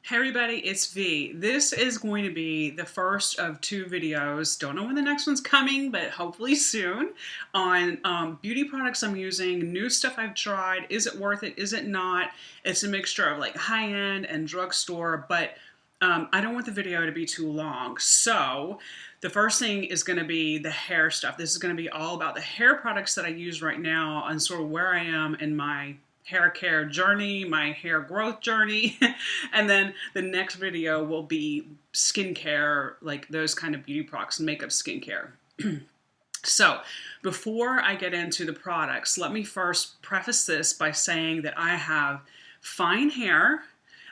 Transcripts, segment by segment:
Hey everybody, it's V. This is going to be the first of two videos. Don't know when the next one's coming, but hopefully soon, on beauty products I'm using, new stuff I've tried. Is it worth it? Is it not? It's a mixture of like high-end and drugstore, but I don't want the video to be too long. So the first thing is going to be the hair stuff. This is going to be all about the hair products that I use right now and sort of where I am in my hair care journey, my hair growth journey. And then the next video will be skincare, like those kind of beauty products, makeup skincare. So before I get into the products, let me first preface this by saying that I have fine hair.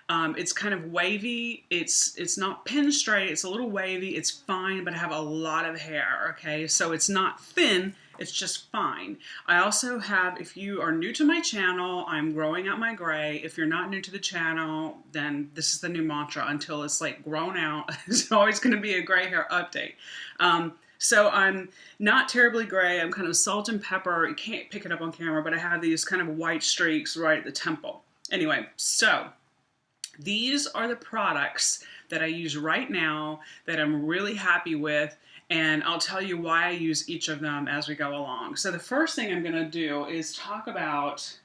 It's kind of wavy. It's not pin straight. It's a little wavy. It's fine, but I have a lot of hair, okay? So it's not thin. It's just fine. I also have, if you are new to my channel, I'm growing out my gray. If you're not new to the channel, then this is the new mantra until it's like grown out. It's always going to be a gray hair update. So I'm not terribly gray. I'm kind of salt and pepper. You can't pick it up on camera, but I have these kind of white streaks right at the temple. Anyway, so these are the products that I use right now that I'm really happy with, and I'll tell you why I use each of them as we go along. So the first thing I'm going to do is talk about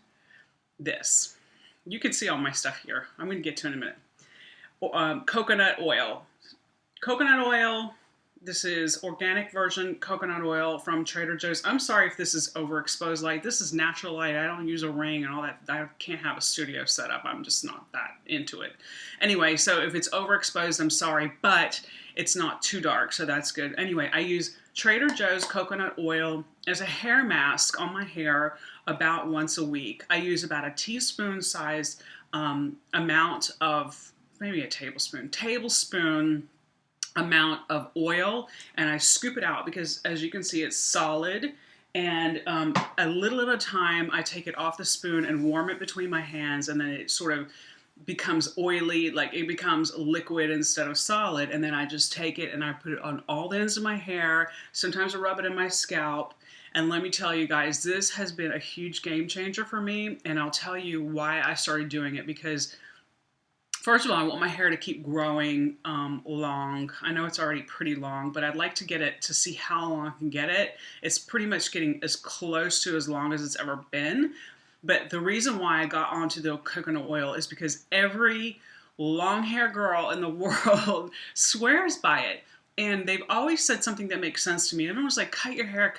this. You can see all my stuff here. I'm going to get to it in a minute. Coconut oil. Coconut oil. This is organic virgin coconut oil from Trader Joe's. I'm sorry if this is overexposed light. This is natural light. I don't use a ring and all that. I can't have a studio set up. I'm just not that into it. Anyway, so if it's overexposed, I'm sorry, but it's not too dark, so that's good. Anyway, I use Trader Joe's coconut oil as a hair mask on my hair about once a week. I use about a teaspoon-sized amount of, maybe a tablespoon amount of oil, and I scoop it out because, as you can see, it's solid, and a little at a time I take it off the spoon and warm it between my hands, and then it sort of becomes oily, like it becomes liquid instead of solid, and then I just take it and I put it on all the ends of my hair. Sometimes I rub it in my scalp, and let me tell you guys, this has been a huge game changer for me, and I'll tell you why I started doing it. Because first of all, I want my hair to keep growing long. I know it's already pretty long, but I'd like to get it to see how long I can get it. It's pretty much getting as close to as long as it's ever been. But the reason why I got onto the coconut oil is because every long hair girl in the world swears by it. And they've always said something that makes sense to me. Everyone was like, cut your hair,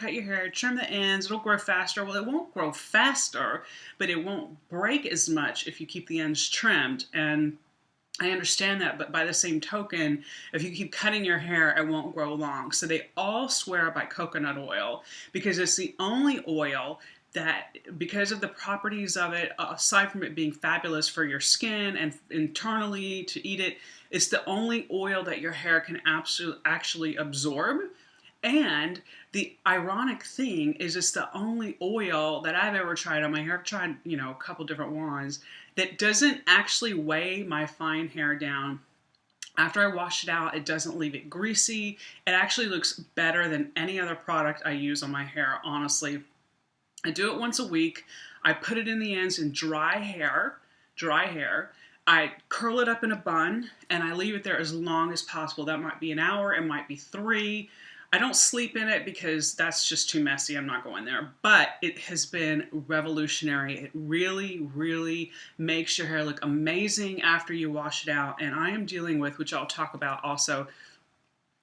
trim the ends, it'll grow faster. Well, it won't grow faster, but it won't break as much if you keep the ends trimmed. And I understand that, but by the same token, if you keep cutting your hair, it won't grow long. So they all swear by coconut oil because it's the only oil that, because of the properties of it, aside from it being fabulous for your skin and internally to eat it, it's the only oil that your hair can actually absorb. And the ironic thing is it's the only oil that I've ever tried on my hair. I've tried, a couple different ones that doesn't actually weigh my fine hair down. After I wash it out, it doesn't leave it greasy. It actually looks better than any other product I use on my hair, honestly. I do it once a week. I put it in the ends in dry hair. I curl it up in a bun and I leave it there as long as possible. That might be an hour, it might be 3. I don't sleep in it because that's just too messy. I'm not going there. But it has been revolutionary. It really, really makes your hair look amazing after you wash it out. And I am dealing with, which I'll talk about also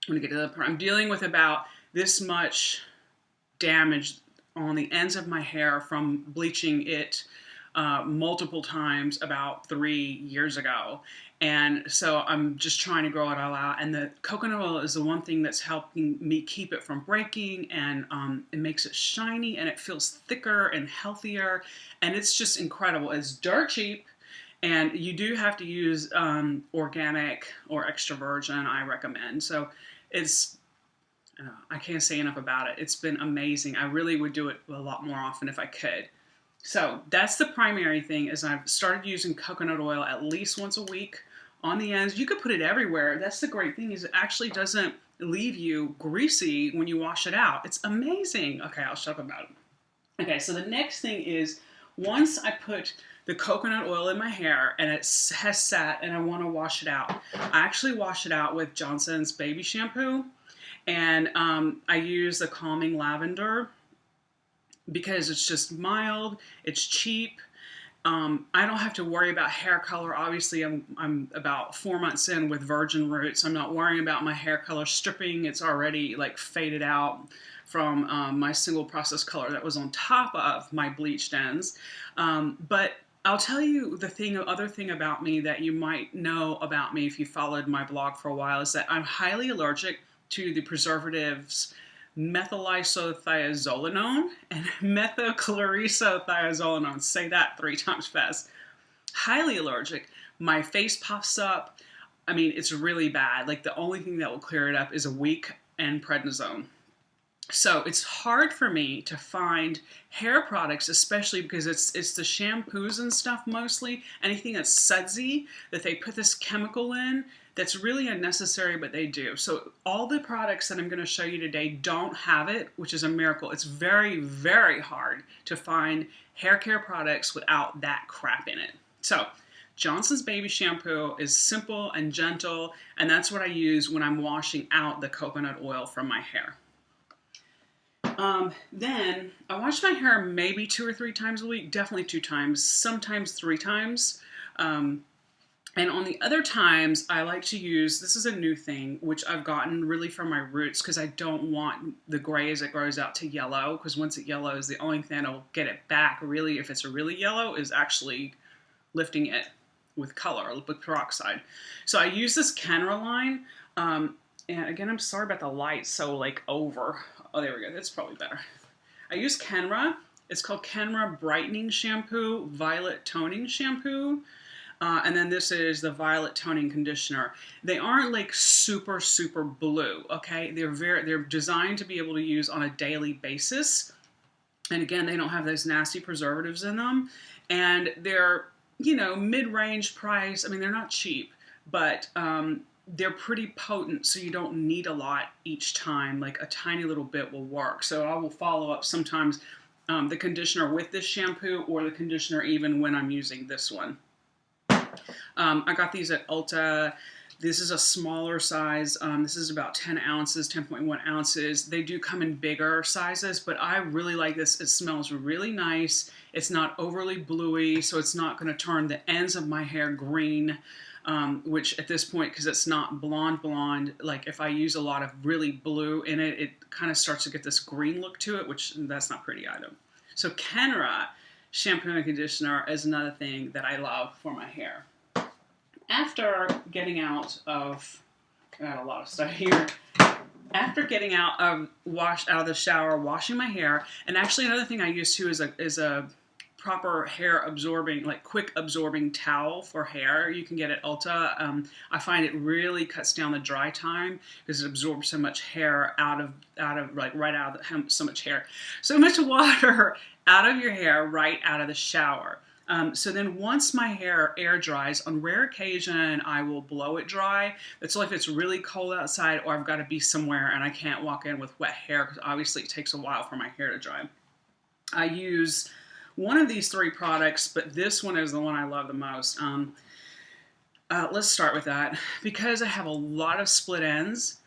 when I get to the part, I'm dealing with about this much damage on the ends of my hair from bleaching it multiple times about 3 years ago. And so I'm just trying to grow it all out. And the coconut oil is the one thing that's helping me keep it from breaking, and it makes it shiny and it feels thicker and healthier. And it's just incredible. It's dirt cheap, and you do have to use organic or extra virgin, I recommend. So I can't say enough about it. It's been amazing. I really would do it a lot more often if I could. So that's the primary thing, is I've started using coconut oil at least once a week on the ends. You could put it everywhere. That's the great thing, is it actually doesn't leave you greasy when you wash it out. It's amazing. Okay, I'll shut up about it. Okay, so the next thing is, once I put the coconut oil in my hair and it has sat and I want to wash it out. I actually wash it out with Johnson's baby shampoo, and I use the calming lavender because it's just mild, it's cheap. I don't have to worry about hair color. Obviously, I'm about 4 months in with virgin roots. I'm not worrying about my hair color stripping. It's already like faded out from my single process color that was on top of my bleached ends. But I'll tell you the other thing about me that you might know about me if you followed my blog for a while is that I'm highly allergic to the preservatives methylisothiazolinone and methylchlorosothiazolinone. Say that 3 times fast. Highly allergic. My face puffs up. I mean, it's really bad. Like, the only thing that will clear it up is a week and prednisone. So it's hard for me to find hair products, especially because it's the shampoos and stuff mostly. Anything that's sudsy, that they put this chemical in, that's really unnecessary, but they do. So all the products that I'm going to show you today don't have it, which is a miracle. It's very, very hard to find hair care products without that crap in it. So Johnson's baby shampoo is simple and gentle, and that's what I use when I'm washing out the coconut oil from my hair. Then I wash my hair maybe 2 or 3 times a week, definitely 2 times, sometimes 3 times. And on the other times, I like to use, this is a new thing, which I've gotten really from my roots because I don't want the gray as it grows out to yellow, because once it yellows, the only thing that'll get it back, really, if it's really yellow, is actually lifting it with color, with peroxide. So I use this Kenra line, and again, I'm sorry about the light, so like over. Oh, there we go, that's probably better. I use Kenra. It's called Kenra Brightening Shampoo, Violet Toning Shampoo. And then this is the Violet Toning Conditioner. They aren't like super, super blue, okay? They're designed to be able to use on a daily basis. And again, they don't have those nasty preservatives in them. And they're, you know, mid-range price. I mean, they're not cheap, but they're pretty potent, so you don't need a lot each time. Like a tiny little bit will work. So I will follow up sometimes the conditioner with this shampoo, or the conditioner even when I'm using this one. I got these at Ulta. This is a smaller size. This is about 10 ounces, 10.1 ounces. They do come in bigger sizes, but I really like this. It smells really nice. It's not overly bluey, so it's not going to turn the ends of my hair green, which at this point, because it's not blonde, like if I use a lot of really blue in it, it kind of starts to get this green look to it, which that's not pretty either. So Kenra shampoo and conditioner is another thing that I love for my hair. After getting out of, I got a lot of stuff here. After getting out of the shower, washing my hair, and actually another thing I use too is a proper hair absorbing, like quick absorbing towel for hair. You can get at Ulta. I find it really cuts down the dry time because it absorbs so much hair out of like right out of the, so much water out of your hair right out of the shower. So then once my hair air dries, on rare occasion, I will blow it dry. That's only if it's really cold outside or I've got to be somewhere and I can't walk in with wet hair, because obviously it takes a while for my hair to dry. I use one of these 3 products, but this one is the one I love the most. Let's start with that. Because I have a lot of split ends,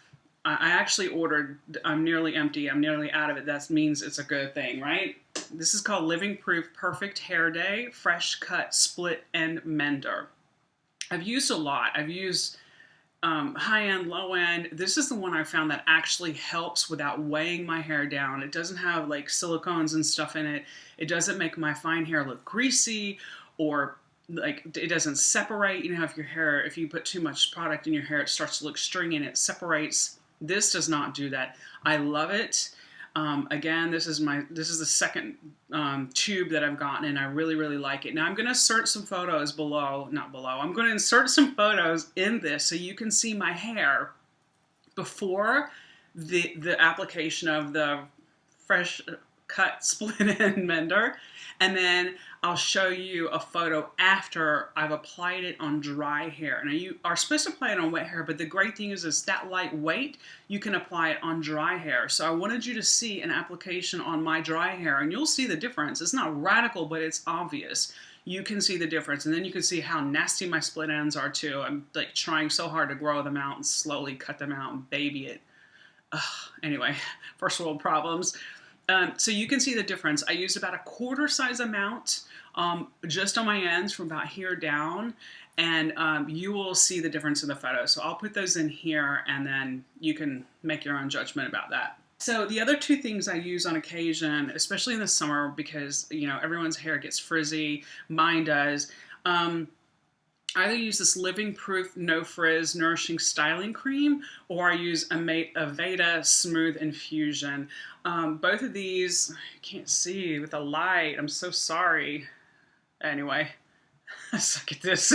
I actually ordered, I'm nearly empty, I'm nearly out of it. That means it's a good thing, right? This is called Living Proof Perfect Hair Day Fresh Cut Split End Mender. I've used a lot. I've used high end, low end. This is the one I found that actually helps without weighing my hair down. It doesn't have like silicones and stuff in it. It doesn't make my fine hair look greasy, or like it doesn't separate. You know, if you put too much product in your hair, it starts to look stringy and it separates. This does not do that. I love it. Again, this is the second tube that I've gotten, and I really, really like it. Now I'm going to insert some photos I'm going to insert some photos in this so you can see my hair before the application of the fresh cut split end mender, and then I'll show you a photo after I've applied it on dry hair. Now you are supposed to apply it on wet hair, but the great thing is that lightweight, you can apply it on dry hair. So I wanted you to see an application on my dry hair, and you'll see the difference. It's not radical, but it's obvious. you can see the difference. And then you can see how nasty my split ends are too. I'm like trying so hard to grow them out and slowly cut them out and baby it. Ugh. Anyway, first world problems. So you can see the difference. I used about a quarter size amount just on my ends from about here down, and you will see the difference in the photo. So I'll put those in here, and then you can make your own judgment about that. So the other two things I use on occasion, especially in the summer, because you know everyone's hair gets frizzy, mine does. I either use this Living Proof No Frizz Nourishing Styling Cream, or I use Aveda Smooth Infusion. Both of these, I can't see with the light. I'm so sorry. Anyway, I suck at this.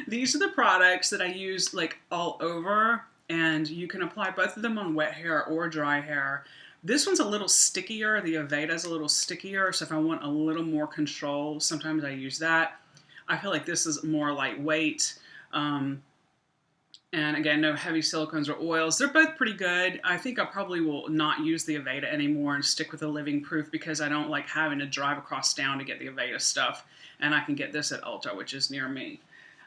These are the products that I use like all over, and you can apply both of them on wet hair or dry hair. This one's a little stickier. The Aveda's a little stickier, so if I want a little more control, sometimes I use that. I feel like this is more lightweight. And again, no heavy silicones or oils. They're both pretty good. I think I probably will not use the Aveda anymore and stick with the Living Proof because I don't like having to drive across town to get the Aveda stuff. And I can get this at Ulta, which is near me.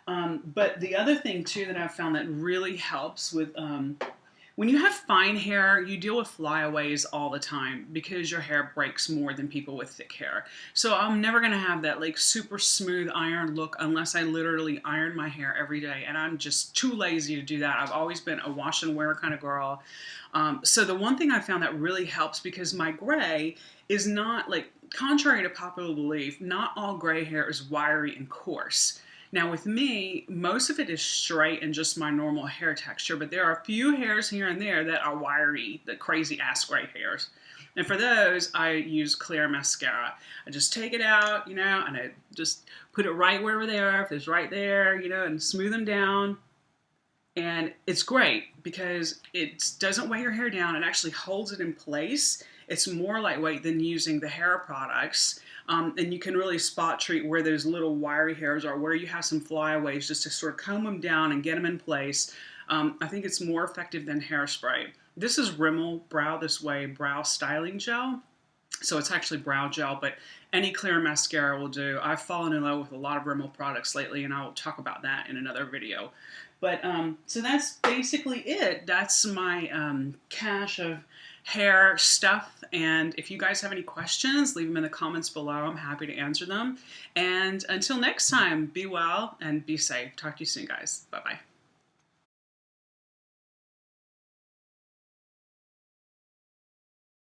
But the other thing too that I've found that really helps with when you have fine hair, you deal with flyaways all the time because your hair breaks more than people with thick hair. So I'm never gonna have that like super smooth iron look unless I literally iron my hair every day, and I'm just too lazy to do that. I've always been a wash and wear kind of girl. So the one thing I found that really helps, because my gray is not, like, contrary to popular belief, not all gray hair is wiry and coarse. Now with me, most of it is straight and just my normal hair texture, but there are a few hairs here and there that are wiry, the crazy ass gray hairs. And for those, I use clear mascara. I just take it out, you know, and I just put it right where they are, if it's right there, you know, and smooth them down. And it's great because it doesn't weigh your hair down. It actually holds it in place. It's more lightweight than using the hair products. And you can really spot treat where those little wiry hairs are, where you have some flyaways, just to sort of comb them down and get them in place. I think it's more effective than hairspray. This is Rimmel Brow This Way Brow Styling Gel. So it's actually brow gel, but any clear mascara will do. I've fallen in love with a lot of Rimmel products lately, and I'll talk about that in another video. But so that's basically it. That's my cache of hair stuff. And if you guys have any questions, leave them in the comments below. I'm happy to answer them. And until next time, be well and be safe. Talk to you soon, guys. Bye-bye.